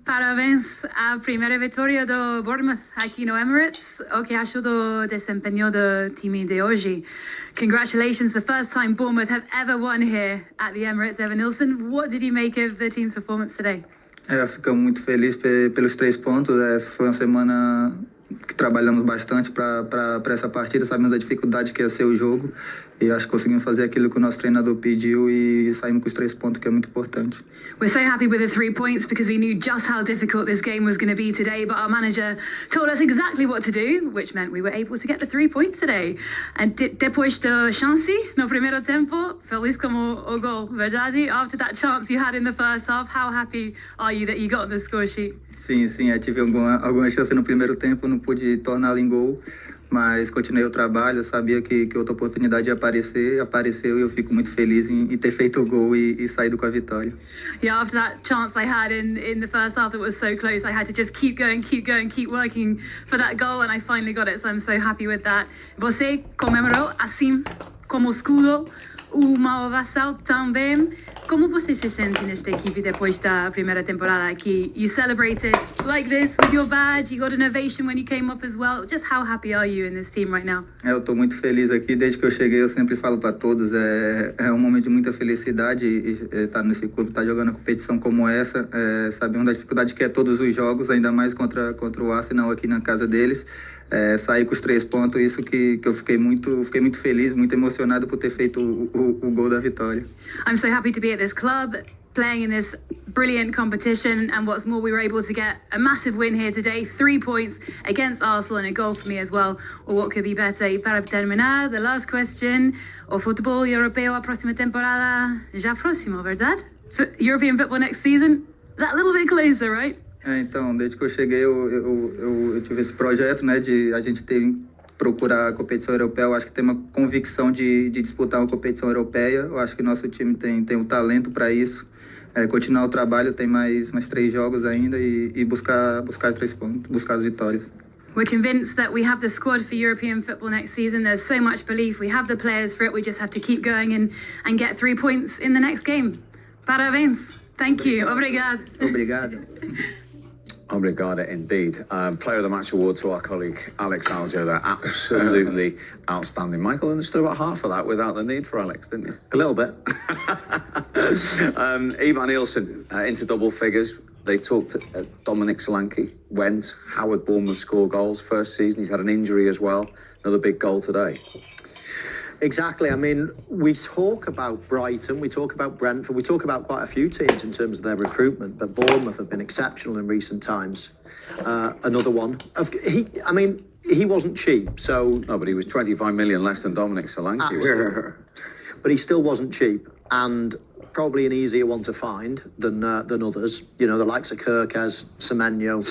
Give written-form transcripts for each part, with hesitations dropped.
parabéns à primeira vitória do Bournemouth aqui no Emirates. O que achou do desempenho do time de hoje? Congratulations, the first time Bournemouth have ever won here at the Emirates. Evan Nilsson, what did you make of the team's performance today? Ficamos muito felizes pelos 3 pontos. Foi uma semana que trabalhamos bastante para essa partida. Sabemos da dificuldade que ia ser o jogo. E acho que conseguimos fazer aquilo que o nosso treinador pediu e saímos com os 3 pontos, que é muito importante. We're so happy with the 3 points because we knew just how difficult this game was going to be today, but our manager told us exactly what to do, which meant we were able to get the 3 points today. And depois da chance no primeiro tempo, feliz como o gol, verdade? After that chance you had in the first half, how happy are you that you got on the score sheet? Sim, eu tive alguma chance no primeiro tempo, não pude torná-la em gol, mas continuei o trabalho, sabia que outra oportunidade ia aparecer, apareceu e eu fico muito feliz em ter feito o gol e saído com a vitória. Yeah, after that chance I had in the first half that was so close, I had to just keep going, keep working for that goal, and I finally got it, so I'm so happy with that. Você comemorou assim como escudo uma ovação também. Como você se sente nesta equipe depois da primeira temporada aqui? You celebrated like this with your badge, you got an ovation when you came up as well. Just how happy are you in this team right now? Eu estou muito feliz aqui, desde que eu cheguei eu sempre falo para todos, é um momento de muita felicidade estar nesse clube, estar jogando uma competição como essa, sabendo da dificuldade que é todos os jogos, ainda mais contra o Arsenal aqui na casa deles. Sair com os 3 pontos, isso que eu fiquei muito feliz, muito emocionado por ter feito o gol da vitória. I'm so happy to be at this club, playing in this brilliant competition, and what's more, we were able to get a massive win here today, 3 points against Arsenal and a goal for me as well, or what could be better. E para terminar, the last question, o futebol europeu a próxima temporada já próximo, verdade? European football next season, that little bit closer, right? Então, desde que eu cheguei, eu tive esse projeto, né, de a gente procurar a competição europeia. Eu acho que tem uma convicção de disputar uma competição europeia. Eu acho que nosso time tem um talento para isso. Continuar o trabalho, tem mais 3 jogos ainda e buscar os 3 pontos, buscar as vitórias. We're convinced that we have the squad for European football next season. There's so much belief. We have the players for it. We just have to keep going and get 3 points in the next game. Parabéns. Thank you. Obrigado. Obrigado. Obrigada indeed. Player of the Match award to our colleague Alex Aljo there. Absolutely outstanding. Michael understood about half of that without the need for Alex, didn't you? A little bit. Ivan Nielsen into double figures. They talked. Dominic Solanke went. Howard Bournemouth score goals. First season. He's had an injury as well. Another big goal today. Exactly. I mean, we talk about Brighton, we talk about Brentford, we talk about quite a few teams in terms of their recruitment, but Bournemouth have been exceptional in recent times. Another one. He wasn't cheap, so... No, but he was 25 million less than Dominic Solanke. But he still wasn't cheap, and probably an easier one to find than others. You know, the likes of Kirkes, Semenyo,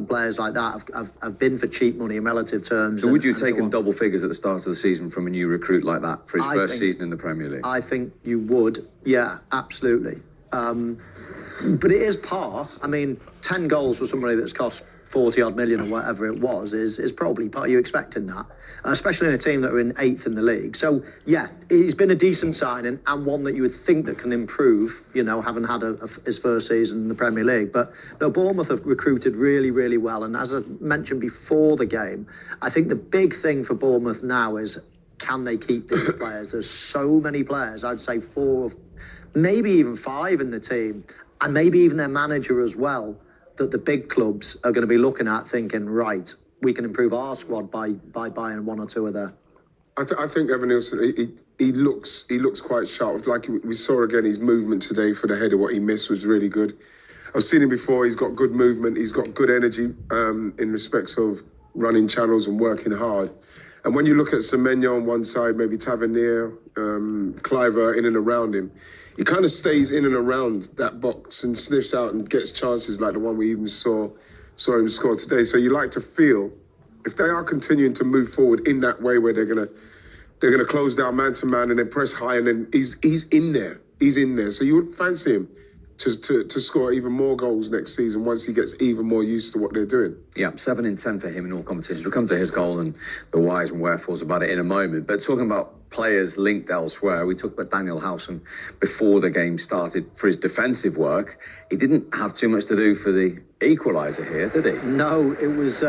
players like that have been for cheap money in relative terms. So would you have taken double figures at the start of the season from a new recruit like that for his first season in the Premier League? I think you would, yeah, absolutely. But it is par. I mean, 10 goals for somebody that's cost 40 odd million or whatever it was is probably part. You expecting that, especially in a team that are in 8th in the league. So yeah, he's been a decent signing and one that you would think that can improve, you know, having had his first season in the Premier League. But no, Bournemouth have recruited really well, and as I mentioned before the game, I think the big thing for Bournemouth now is, can they keep these players? There's so many players, I'd say 4, maybe even 5 in the team, and maybe even their manager as well, that the big clubs are going to be looking at thinking, right, we can improve our squad by buying 1 or 2 of there. I think Evan Nielsen, he looks quite sharp. Like we saw again, his movement today for the header, what he missed was really good. I've seen him before, he's got good movement, he's got good energy in respects of running channels and working hard. And when you look at Semenyo on one side, maybe Tavernier, Cliver in and around him, he kind of stays in and around that box and sniffs out and gets chances like the one we even saw him score today. So you like to feel, if they are continuing to move forward in that way where they're gonna close down man to man and then press high, and then he's in there. So you would fancy him to score even more goals next season once he gets even more used to what they're doing. Yeah, 7 in 10 for him in all competitions. We'll come to his goal and the whys and wherefores about it in a moment. But talking about players linked elsewhere. We talked about Daniel Howson before the game started for his defensive work. He didn't have too much to do for the equaliser here, did he? No, it was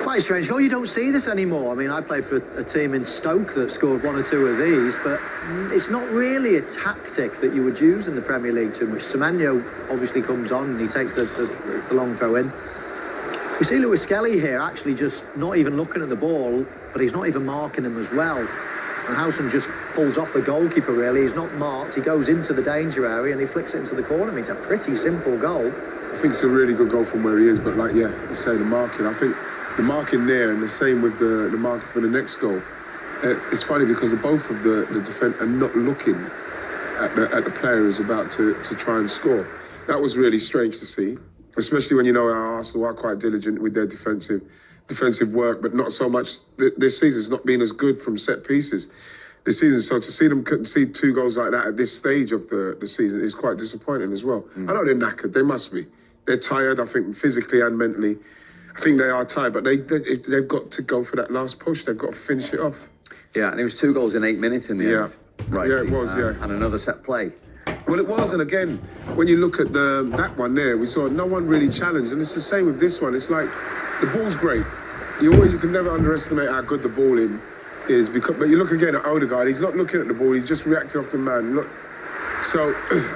quite a strange goal. You don't see this anymore. I mean, I played for a team in Stoke that scored 1 or 2 of these, but it's not really a tactic that you would use in the Premier League too much. Semenyo obviously comes on and he takes the long throw in. We see Lewis Skelly here actually just not even looking at the ball, but he's not even marking him as well. And Howson just pulls off the goalkeeper, really. He's not marked. He goes into the danger area and he flicks it into the corner. I mean, it's a pretty simple goal. I think it's a really good goal from where he is, but like, yeah, you say the marking. I think the marking there and the same with the marking for the next goal. It's funny because both of the defence are not looking at the player who's about to try and score. That was really strange to see, especially when you know our Arsenal are quite diligent with their defensive work, but not so much this season. It's not been as good from set pieces this season. So to see them concede 2 goals like that at this stage of the season is quite disappointing as well. I know they're knackered. They must be. They're tired, I think, physically and mentally. I think they are tired, but they've got to go for that last push. They've got to finish it off. Yeah, and it was 2 goals in 8 minutes in the end. Right. Yeah, it was, yeah. And another set play. Well, it was, and again, when you look at that one there, we saw no one really challenged, and it's the same with this one. It's like the ball's great. You can never underestimate how good the ball is. But you look again at Odegaard, he's not looking at the ball, he's just reacting off the man. Look, so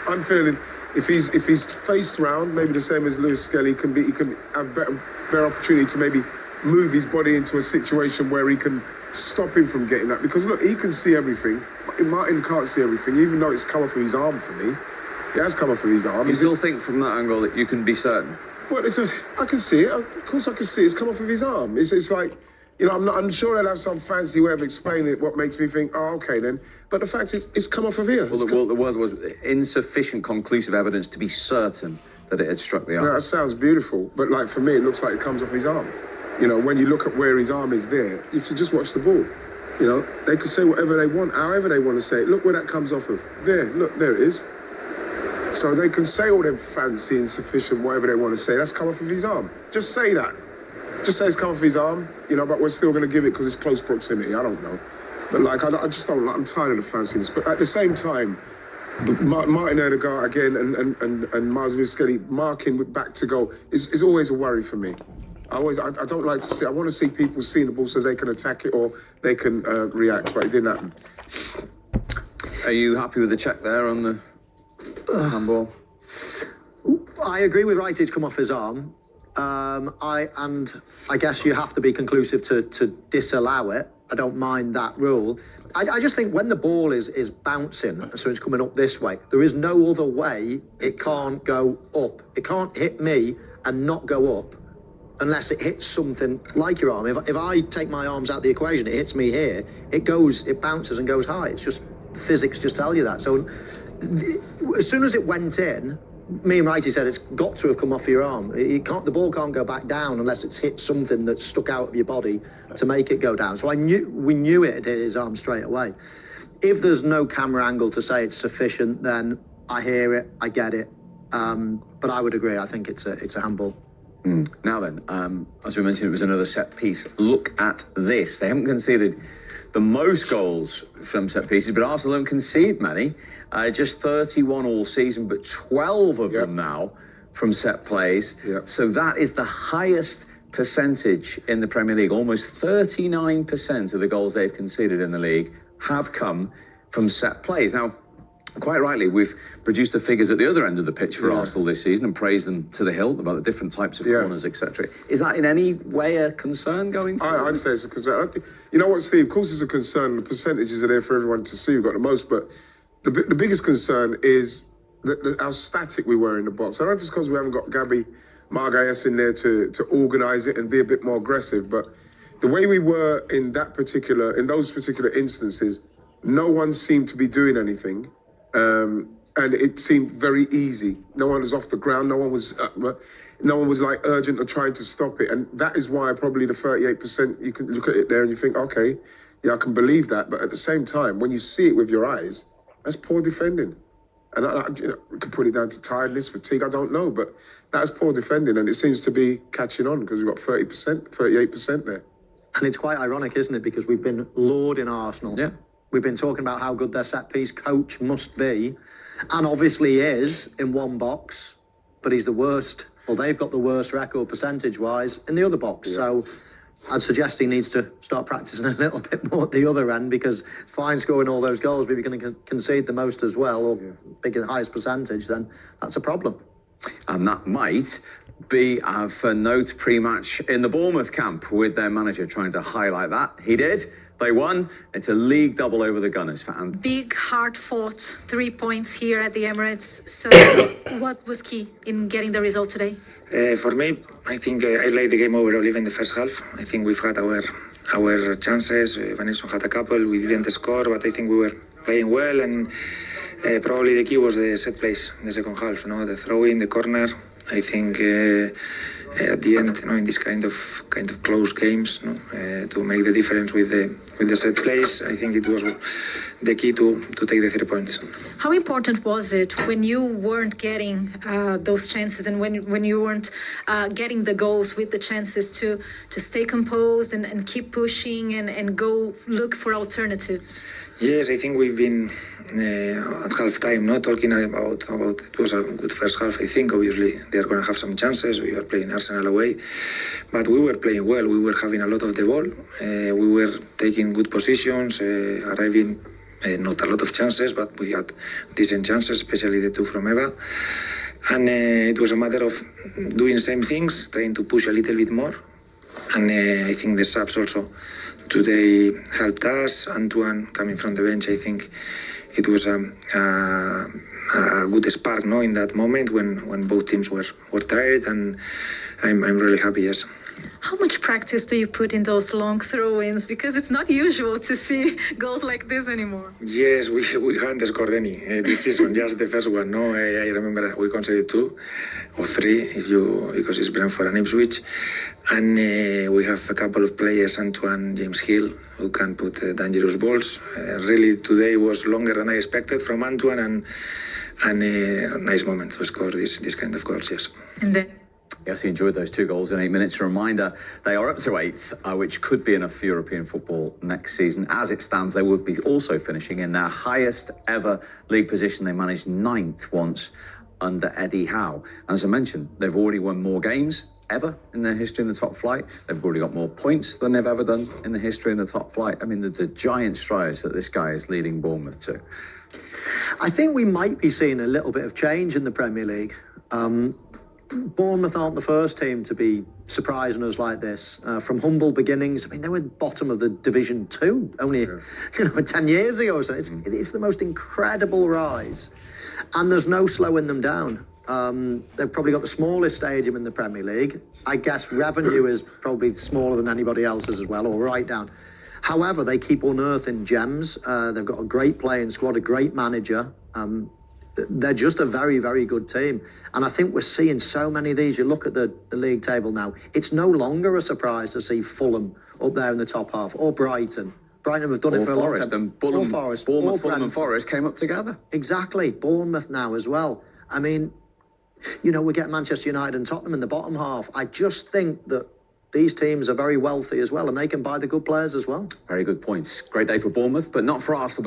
I'm feeling if he's faced round, maybe the same as Lewis Skelly, he can have better opportunity to maybe move his body into a situation where he can stop him from getting that. Because look, he can see everything. Martin can't see everything, even though it's come off of his arm for me. It has come off of his arm. You still think from that angle that you can be certain? Well, I can see it. Of course I can see it. It's come off of his arm. It's like, I'm sure they'll have some fancy way of explaining it, what makes me think, oh, okay then. But the fact is, it's come off of here. Well, the word was insufficient conclusive evidence to be certain that it had struck the arm. Yeah, that sounds beautiful. But like for me, it looks like it comes off his arm. When you look at where his arm is there, if you just watch the ball, they could say whatever they want, however they want to say it. Look where that comes off of. There, look, there it is. So they can say all them fancy, insufficient, whatever they want to say. That's come off of his arm. Just say that. Just say it's come off his arm, but we're still going to give it because it's close proximity. I don't know. But I just don't like, I'm tired of the fanciness. But at the same time, Martin Odegaard again and Martin Skelly marking with back to goal is always a worry for me. I don't like to see. I want to see people seeing the ball so they can attack it or they can react. But it didn't happen. Are you happy with the check there on the handball? I agree with Wright. It's come off his arm. I guess you have to be conclusive to disallow it. I don't mind that rule. I just think when the ball is bouncing, so it's coming up this way, there is no other way it can't go up. It can't hit me and not go up unless it hits something like your arm. If I take my arms out of the equation, it hits me here, it bounces and goes high. It's just, physics just tell you that. So as soon as it went in, me and Righty said it's got to have come off your arm. The ball can't go back down unless it's hit something that's stuck out of your body to make it go down. So we knew it had hit his arm straight away. If there's no camera angle to say it's sufficient, then I hear it, I get it. But I would agree. I think it's a handball. Now then, as we mentioned, it was another set piece. Look at this. They haven't conceded the most goals from set pieces, but Arsenal don't concede many. Just 31 all season, but 12 of them now from set plays. So that is the highest percentage in the Premier League. Almost 39% of the goals they've conceded in the league have come from set plays. Now, quite rightly, we've produced the figures at the other end of the pitch for Arsenal this season and praised them to the hilt about the different types of corners, etc. Is that in any way a concern going forward? I'd say it's a concern. I think, you know what, Steve? Of course it's a concern. The percentages are there for everyone to see who got the most, but the biggest concern is how static we were in the box. I don't know if it's because we haven't got Gabby Margalles in there to organise it and be a bit more aggressive, but the way we were in those particular instances, no one seemed to be doing anything. And it seemed very easy. No one was off the ground. No one was like urgent or trying to stop it. And that is why probably the 38%, you can look at it there and you think, okay, yeah, I can believe that. But at the same time, when you see it with your eyes, that's poor defending. And we could put it down to tiredness, fatigue, I don't know. But that's poor defending. And it seems to be catching on because we've got 30%, 38% there. And it's quite ironic, isn't it? Because we've been lauding Arsenal. Yeah. We've been talking about how good their set-piece coach must be, and obviously is in one box, but he's the worst, well, they've got the worst record percentage-wise in the other box. So I'd suggest he needs to start practicing a little bit more at the other end, because fine scoring all those goals, but if you're going to concede the most as well, or big highest percentage, then that's a problem. And that might be for note pre-match in the Bournemouth camp, with their manager trying to highlight that. He did. They won. It's a league double over the Gunners. Big, hard-fought 3 points here at the Emirates. So what was key in getting the result today? For me, I think I like the game overall, even the first half. I think we've had our chances. Van Nistelrooy had a couple. We didn't score, but I think we were playing well. And probably the key was the set plays in the second half. The throw in, the corner. I think at the end, in this kind of close games, to make the difference with the set plays, I think it was the key to take the 3 points. How important was it when you weren't getting those chances, and when you weren't getting the goals with the chances, to stay composed and keep pushing and go look for alternatives? Yes, I think we've been at half-time not talking about it was a good first half. I think obviously they're going to have some chances. We are playing Arsenal away, but we were playing well. We were having a lot of the ball. We were taking good positions, arriving not a lot of chances, but we had decent chances, especially the two from Eva. And it was a matter of doing the same things, trying to push a little bit more. And I think the subs also today helped us. Antoine coming from the bench, I think it was a good spark, in that moment when both teams were tired, and I'm really happy, yes. How much practice do you put in those long throw-ins? Because it's not usual to see goals like this anymore. Yes, we haven't scored any this season, just the first one. No, I remember we conceded 2 or 3 because it's Brentford and Ipswich. And we have a couple of players, Antoine, James Hill, who can put dangerous balls. Really, today was longer than I expected from Antoine, and a nice moment to score this kind of goals, yes. And then Yes, he enjoyed those 2 goals in 8 minutes. A reminder, they are up to 8th, which could be enough for European football next season. As it stands, they would be also finishing in their highest ever league position. They managed 9th once under Eddie Howe. As I mentioned, they've already won more games ever in their history in the top flight. They've already got more points than they've ever done in the history in the top flight. I mean, the giant strides that this guy is leading Bournemouth to. I think we might be seeing a little bit of change in the Premier League. Bournemouth aren't the first team to be surprising us like this. From humble beginnings, I mean, they were bottom of the Division 2 only 10 years ago. So it's the most incredible rise. And there's no slowing them down. They've probably got the smallest stadium in the Premier League. I guess revenue is probably smaller than anybody else's as well, or right down. However, they keep unearthing gems. They've got a great playing squad, a great manager. They're just a very, very good team. And I think we're seeing so many of these. You look at the league table now, it's no longer a surprise to see Fulham up there in the top half, or Brighton. Brighton have done it for a long time. And Bournemouth, Fulham and Forest came up together. Exactly. Bournemouth now as well. I mean, we get Manchester United and Tottenham in the bottom half. I just think that these teams are very wealthy as well, and they can buy the good players as well. Very good points. Great day for Bournemouth, but not for Arsenal.